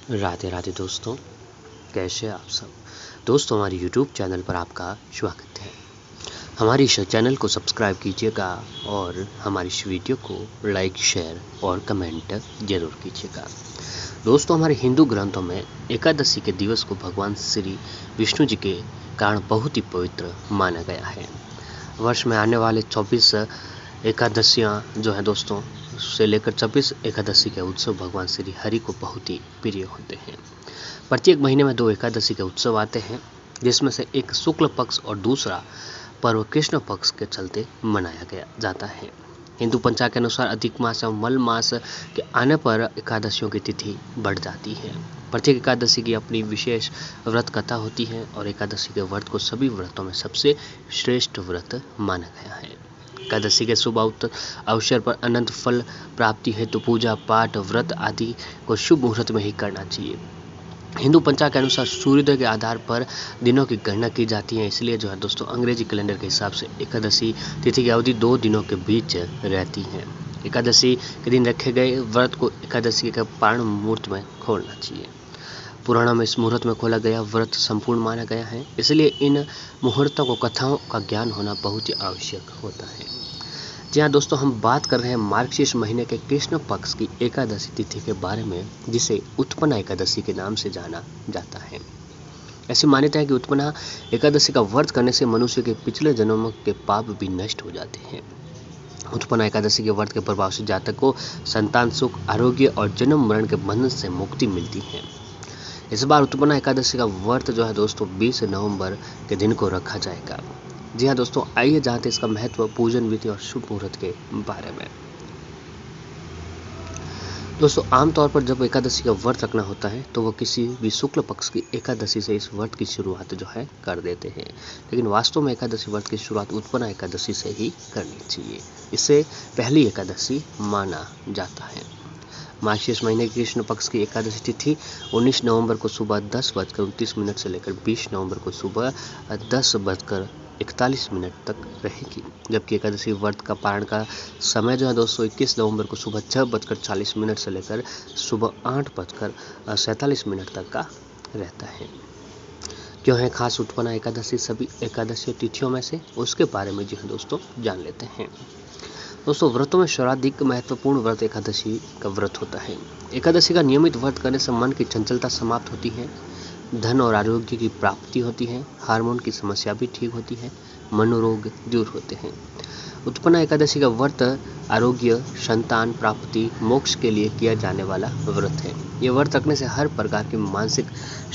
राधे राधे दोस्तों, कैसे आप सब। दोस्तों, हमारे YouTube चैनल पर आपका स्वागत है। हमारे इस चैनल को सब्सक्राइब कीजिएगा और हमारी इस वीडियो को लाइक, शेयर और कमेंट जरूर कीजिएगा। दोस्तों, हमारे हिंदू ग्रंथों में एकादशी के दिवस को भगवान श्री विष्णु जी के कारण बहुत ही पवित्र माना गया है। वर्ष में आने वाले 24 एकादशियाँ जो है दोस्तों से लेकर 26 एकादशी के उत्सव भगवान श्री हरि को बहुत ही प्रिय होते हैं। प्रत्येक महीने में 2 एकादशी के उत्सव आते हैं, जिसमें से एक शुक्ल पक्ष और दूसरा पर्व कृष्ण पक्ष के चलते मनाया गया जाता है। हिंदू पंचांग के अनुसार अधिक मास और मल मास के आने पर एकादशियों की तिथि बढ़ जाती है। प्रत्येक एकादशी की अपनी विशेष व्रत कथा होती है और एकादशी के व्रत को सभी व्रतों में सबसे श्रेष्ठ व्रत माना गया है। एकादशी के शुभ अवसर पर अनंत फल प्राप्ति हेतु पूजा पाठ व्रत आदि को शुभ मुहूर्त में ही करना चाहिए। हिंदू पंचांग के अनुसार सूर्योदय के आधार पर दिनों की गणना की जाती है, इसलिए जो है दोस्तों अंग्रेजी कैलेंडर के हिसाब से एकादशी तिथि की अवधि 2 दिनों के बीच रहती है। एकादशी के दिन रखे गए व्रत को एकादशी के पारण मुहूर्त में खोलना चाहिए। पुराणों में इस मुहूर्त में खोला गया व्रत संपूर्ण माना गया है, इसलिए इन मुहूर्तों को कथाओं का ज्ञान होना बहुत ही आवश्यक होता है। जी हाँ दोस्तों, हम बात कर रहे हैं मार्गशीर्ष महीने के कृष्ण पक्ष की एकादशी तिथि के बारे में, जिसे उत्पन्ना एकादशी के नाम से जाना जाता है। ऐसी मान्यता है कि उत्पन्ना एकादशी का व्रत करने से मनुष्य के पिछले जन्मों के पाप भी नष्ट हो जाते हैं। उत्पन्ना एकादशी के व्रत के प्रभाव से जातक को संतान सुख, आरोग्य और जन्म मरण के बंधन से मुक्ति मिलती है। इस बार उत्पन्ना एकादशी का व्रत जो है दोस्तों 20 नवंबर के दिन को रखा जाएगा। जी हाँ दोस्तों, आइए जानते हैं इसका महत्व, पूजन विधि और शुभ मुहूर्त के बारे में। दोस्तों, आमतौर पर जब एकादशी का व्रत रखना होता है तो वो किसी भी शुक्ल पक्ष की एकादशी से इस व्रत की शुरुआत जो है कर देते हैं, लेकिन वास्तव में एकादशी व्रत की शुरुआत उत्पन्ना एकादशी से ही करनी चाहिए। इसे पहली एकादशी माना जाता है। मार्गशीर्ष महीने की कृष्ण पक्ष की एकादशी तिथि 19 नवंबर को सुबह 10:29 से लेकर 20 नवंबर को सुबह 10:41 तक रहेगी, जबकि एकादशी व्रत का पारण का समय जो है दोस्तों 21 नवंबर को सुबह 6:40 से लेकर सुबह 8:47 तक का रहता है। क्यों है खास उत्पन्ना एकादशी सभी एकादशी तिथियों में से, उसके बारे में जो है दोस्तों जान लेते हैं। दोस्तों, व्रतों में सर्वाधिक महत्वपूर्ण व्रत एकादशी का व्रत होता है। एकादशी का नियमित व्रत करने से मन की चंचलता समाप्त होती है, धन और आरोग्य की प्राप्ति होती है, हार्मोन की समस्या भी ठीक होती है, मनोरोग दूर होते हैं। उत्पन्ना एकादशी का व्रत आरोग्य, संतान प्राप्ति, मोक्ष के लिए किया जाने वाला व्रत है। ये व्रत रखने से हर प्रकार की मानसिक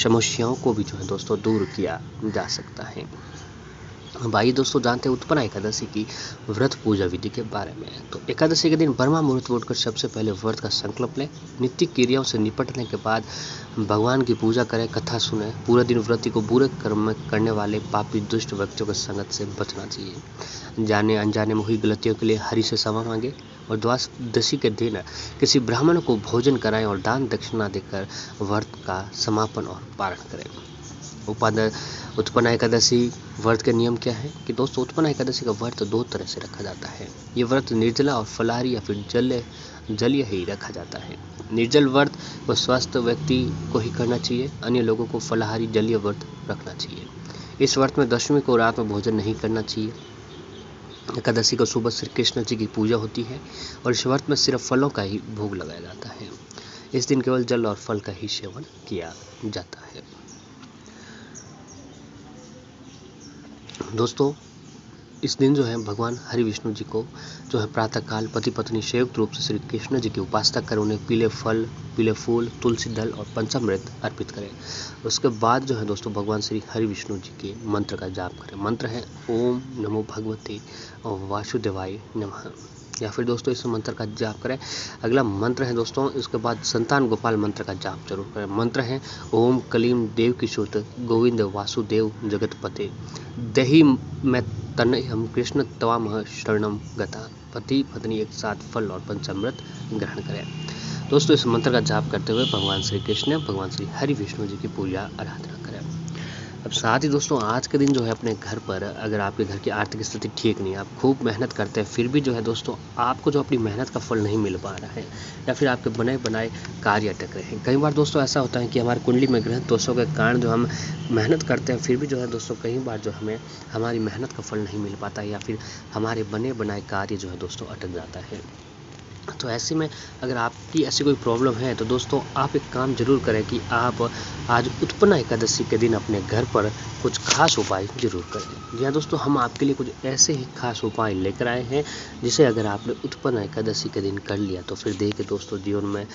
समस्याओं को भी जो है दोस्तों दूर किया जा सकता है। अब आइए दोस्तों जानते हैं उत्पन्ना एकादशी की व्रत पूजा विधि के बारे में। तो एकादशी के दिन ब्रह्मा मुहूर्त उठकर सबसे पहले व्रत का संकल्प लें। नित्य क्रियाओं से निपटने के बाद भगवान की पूजा करें, कथा सुने। पूरे दिन व्रती को बुरे कर्म करने वाले पापी दुष्ट व्यक्तियों की संगत से बचना चाहिए। जाने अनजाने में हुई गलतियों के लिए हरि से क्षमा मांगे और द्वादशी के दिन किसी ब्राह्मण को भोजन कराएं और दान दक्षिणा देकर व्रत का समापन और पारण करें। उत्पन्ना एकादशी व्रत के नियम क्या है कि दोस्तों उत्पन्ना एकादशी का व्रत 2 तरह से रखा जाता है। ये व्रत निर्जला और फलाहारी या फिर जलीय ही रखा जाता है। निर्जल व्रत को स्वस्थ व्यक्ति को ही करना चाहिए, अन्य लोगों को फलाहारी जलीय व्रत रखना चाहिए। इस व्रत में दशमी को रात में भोजन नहीं करना चाहिए। एकादशी को सुबह श्री कृष्ण जी की पूजा होती है और इस व्रत में सिर्फ फलों का ही भोग लगाया जाता है। इस दिन केवल जल और फल का ही सेवन किया जाता है। दोस्तों, इस दिन जो है भगवान हरि विष्णु जी को जो है प्रातःकाल पति पत्नी संयुक्त रूप से श्री कृष्ण जी की उपासना कर उन्हें पीले फल, पीले फूल, तुलसी दल और पंचामृत अर्पित करें। उसके बाद जो है दोस्तों भगवान श्री हरि विष्णु जी के मंत्र का जाप करें। मंत्र है ओम नमो भगवते वासुदेवाय नमः, या फिर दोस्तों इस मंत्र का जाप करें। अगला मंत्र है दोस्तों, इसके बाद संतान गोपाल मंत्र का जाप जरूर करें। मंत्र है ओम कलीम देव की सुत गोविंद वासुदेव जगतपते दही में तनय हम कृष्ण तवामह शरणम गता। पति पत्नी एक साथ फल और पंचामृत ग्रहण करें। दोस्तों, इस मंत्र का जाप करते हुए भगवान श्री कृष्ण, भगवान श्री हरि विष्णु जी की पूजा आराधना करें। अब साथ ही दोस्तों आज के दिन जो है अपने घर पर, अगर आपके घर की आर्थिक स्थिति ठीक नहीं है, आप खूब मेहनत करते हैं, फिर भी जो है दोस्तों आपको जो अपनी मेहनत का फल नहीं मिल पा रहा है, या फिर आपके बने बनाए कार्य अटक रहे हैं। कई बार दोस्तों ऐसा होता है कि हमारी कुंडली में ग्रह दोषों के कारण जो हम मेहनत करते हैं, फिर भी जो है दोस्तों कई बार जो हमें हमारी मेहनत का फल नहीं मिल पाता, या फिर हमारे बने बनाए कार्य जो है दोस्तों अटक जाता है। तो ऐसे में अगर आपकी ऐसी कोई प्रॉब्लम है तो दोस्तों आप एक काम ज़रूर करें कि आप आज उत्पन्ना एकादशी के दिन अपने घर पर कुछ खास उपाय ज़रूर करें। जी हाँ दोस्तों, हम आपके लिए कुछ ऐसे ही खास उपाय लेकर आए हैं जिसे अगर आपने उत्पन्ना एकादशी के दिन कर लिया तो फिर देखिए दोस्तों जीवन में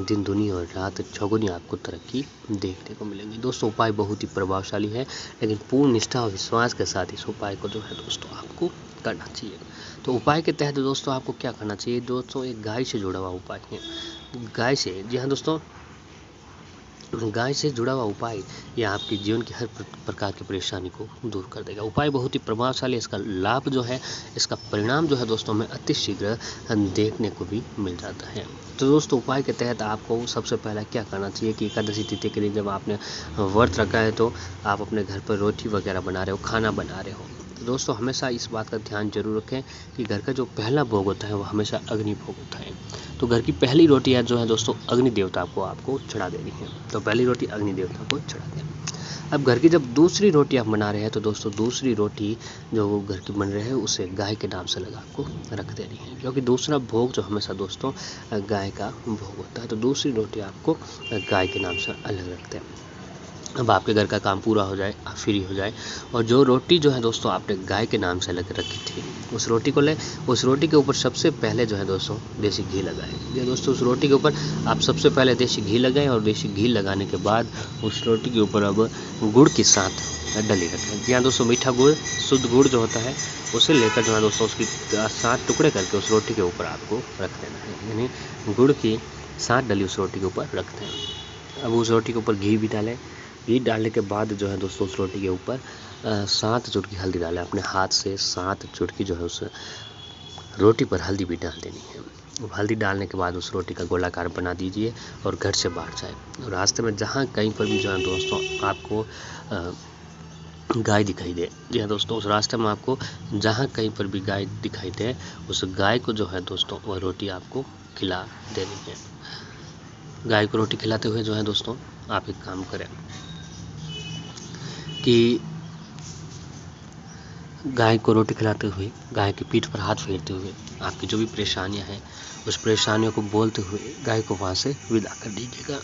दिन दुनी और रात चौगुनी आपको तरक्की देखने को मिलेगी। दोस्तों उपाय बहुत ही प्रभावशाली है, लेकिन पूर्ण निष्ठा और विश्वास के साथ इस उपाय को जो है दोस्तों आपको करना चाहिए। तो उपाय के तहत दोस्तों आपको क्या करना चाहिए दोस्तों, एक गाय से जुड़ा हुआ उपाय है। गाय से, जी हाँ दोस्तों, गाय से जुड़ा हुआ उपाय यह आपके जीवन की हर प्रकार की परेशानी को दूर कर देगा। उपाय बहुत ही प्रभावशाली है, इसका लाभ जो है, इसका परिणाम जो है दोस्तों में अति शीघ्र देखने को भी मिल जाता है। तो दोस्तों उपाय के तहत आपको सबसे पहला क्या करना चाहिए कि एकादशी तिथि के दिन जब आपने व्रत रखा है तो आप अपने घर पर रोटी वगैरह बना रहे हो, खाना बना रहे हो, तो दोस्तों हमेशा इस बात का ध्यान जरूर रखें कि घर का जो पहला भोग होता है वो हमेशा अग्नि भोग होता है। तो घर की पहली रोटी जो है दोस्तों अग्नि देवता को आपको चढ़ा देनी है। तो पहली रोटी अग्नि देवता को चढ़ा देनी। अब घर की जब दूसरी रोटी आप बना रहे हैं तो दोस्तों दूसरी रोटी जो घर की बन रही है उसे गाय के नाम से लगा आपको रख देनी है, क्योंकि दूसरा भोग जो हमेशा दोस्तों गाय का भोग होता है। तो दूसरी रोटी आपको गाय के नाम से अलग रखते हैं। अब आपके घर का काम पूरा हो जाए, आप फ्री हो जाए, और जो रोटी जो है दोस्तों आपने गाय के नाम से लग रखी थी उस रोटी को ले, उस रोटी के ऊपर सबसे पहले जो है दोस्तों देसी घी लगाएं। ये दोस्तों उस रोटी के ऊपर आप सबसे पहले देसी घी लगाएं, और देसी घी लगाने के बाद उस रोटी के ऊपर अब गुड़ के साथ डली रखें। जी हाँ दोस्तों, मीठा गुड़, शुद्ध गुड़ जो होता है उसे लेकर जो है दोस्तों उसकी 7 टुकड़े करके उस रोटी के ऊपर आपको रख देना है, यानी गुड़ की 7 डली उस रोटी के ऊपर रख दें। अब उस रोटी के ऊपर घी भी डालें। घी डालने के बाद जो है दोस्तों उस रोटी के ऊपर 7 चुटकी हल्दी डालें। अपने हाथ से 7 चुटकी जो है उस रोटी पर हल्दी भी डाल देनी है। हल्दी डालने के बाद उस रोटी का गोलाकार बना दीजिए और घर से बाहर जाए। रास्ते में जहाँ कहीं पर भी जो है दोस्तों आपको गाय दिखाई दे, जी हाँ दोस्तों, उस रास्ते में आपको जहाँ कहीं पर भी गाय दिखाई दे उस गाय को जो है दोस्तों वह रोटी आपको खिला देनी है। गाय को रोटी खिलाते हुए जो है दोस्तों आप एक काम करें कि गाय को रोटी खिलाते हुए गाय की पीठ पर हाथ फेरते हुए आपकी जो भी परेशानियां हैं उस परेशानियों को बोलते हुए गाय को वहाँ से विदा कर दीजिएगा।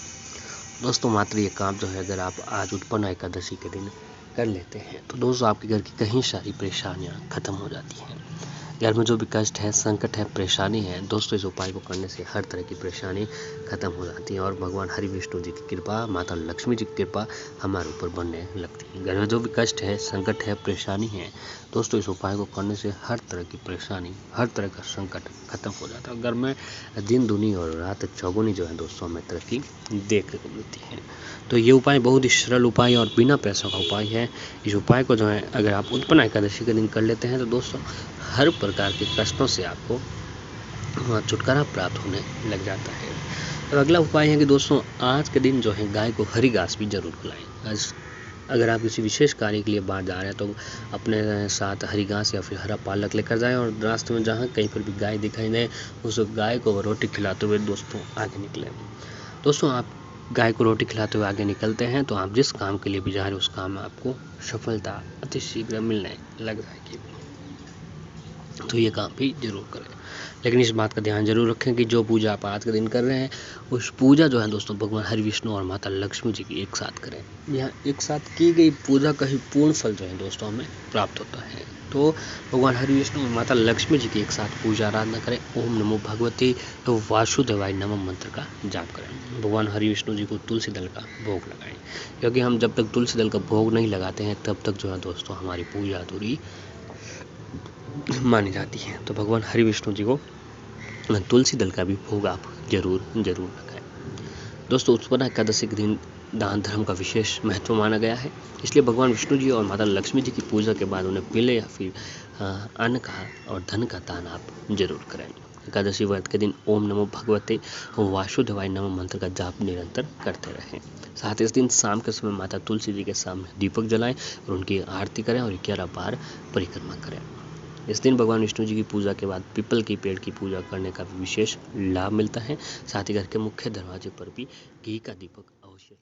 दोस्तों मात्र ये काम जो है अगर आप आज उत्पन्न एकादशी के दिन कर लेते हैं तो दोस्तों आपके घर की कई सारी परेशानियां खत्म हो जाती हैं। घर में जो भी कष्ट है, संकट है, परेशानी है, दोस्तों इस उपाय को करने से हर तरह की परेशानी खत्म हो जाती है और भगवान हरि विष्णु जी की कृपा, माता लक्ष्मी जी की कृपा हमारे ऊपर बनने लगती है। घर में जो भी कष्ट है, संकट है, परेशानी है, दोस्तों इस उपाय को करने से हर तरह की परेशानी, हर तरह का संकट खत्म हो जाता है। घर में दिन दुनी और रात चौगुनी जो है दोस्तों हमें तरक्की देखने को मिलती है। तो ये उपाय बहुत ही सरल उपाय और बिना पैसों का उपाय है। इस उपाय को जो है अगर आप उत्पन्न एकादशी के दिन कर लेते हैं तो दोस्तों हर प्रकार के कष्टों से आपको छुटकारा प्राप्त होने लग जाता है। तो अगला उपाय है कि दोस्तों आज के दिन जो है गाय को हरी घास भी जरूर खिलाएं। अगर आप किसी विशेष कार्य के लिए बाहर जा रहे हैं तो अपने साथ हरी घास या फिर हरा पालक लेकर जाएं और रास्ते में जहाँ कहीं पर भी गाय दिखाई दे उस गाय को रोटी खिलाते हुए दोस्तों आगे निकलें। दोस्तों आप गाय को रोटी खिलाते हुए आगे निकलते हैं तो आप जिस काम के लिए भी जा रहे हैं उस काम में आपको सफलता अति शीघ्र मिलने लग जाएगी। तो ये काम भी जरूर करें, लेकिन इस बात का ध्यान जरूर रखें कि जो पूजा आप आज के दिन कर रहे हैं उस पूजा जो है दोस्तों भगवान हरि विष्णु और माता लक्ष्मी जी की एक साथ करें। यहाँ एक साथ की गई पूजा का ही पूर्ण फल जो है दोस्तों हमें प्राप्त होता है। तो भगवान हरि विष्णु और माता लक्ष्मी जी की एक साथ पूजा आराधना करें। ओम नमो भगवती वासुदेवाय नमः मंत्र का जाप करें। भगवान हरि विष्णु जी को तुलसी दल का भोग लगाएं, क्योंकि हम जब तक तुलसी दल का भोग नहीं लगाते हैं तब तक जो है दोस्तों हमारी पूजा अधूरी मानी जाती है। तो भगवान हरि विष्णु जी को तुलसी दल का भी भोग आप जरूर लगाएं। दोस्तों उत्पन्न एकादशी के दिन दान धर्म का विशेष महत्व माना गया है, इसलिए भगवान विष्णु जी और माता लक्ष्मी जी की पूजा के बाद उन्हें पीले या फिर अन्न का और धन का दान आप जरूर करें। एकादशी व्रत के दिन ओम नमो भगवते वासुदेवाय नमः मंत्र का जाप निरंतर करते रहें। साथ ही इस दिन शाम के समय माता तुलसी जी के सामने दीपक जलाएं और उनकी आरती करें और 11 बार परिक्रमा करें। इस दिन भगवान विष्णु जी की पूजा के बाद पीपल के पेड़ की पूजा करने का विशेष लाभ मिलता है। साथ ही घर के मुख्य दरवाजे पर भी घी का दीपक अवश्य